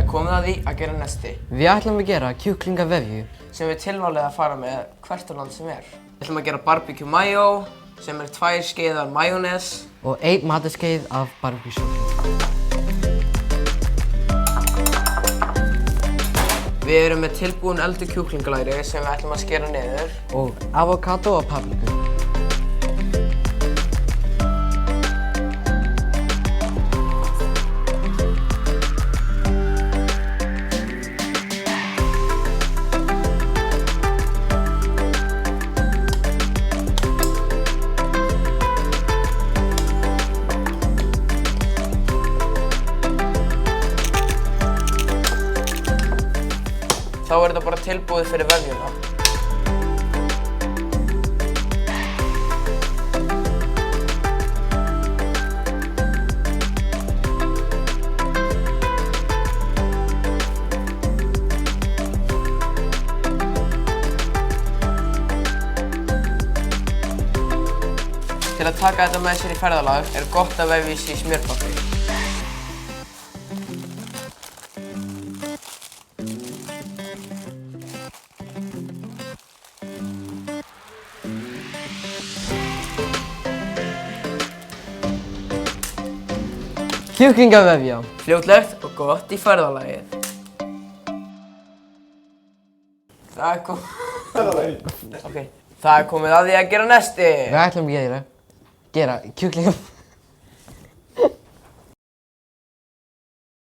komið að því að gera nesti. Við ætlum að gera kjúklingavefju sem við tilvalið að fara með hvert land sem er. Við ætlum að gera barbecue mayo, sem er 2 skeiðar majónes og 1 matarskeið af barbecue sósu. Við erum með tilbúin elduð kjúklingalæri sem við ætlum að skera niður og avokado og papriku. Þá er þetta bara tilbúið fyrir vefjuna. Til að taka þetta með sér í ferðalag er gott að vefja í sig smjörpappi. Kjúklingavefja. Fljótlegt og gott í ferðalagið. Það er komið að því að gera nesti. Við ætlum að gera kjúklingavefju.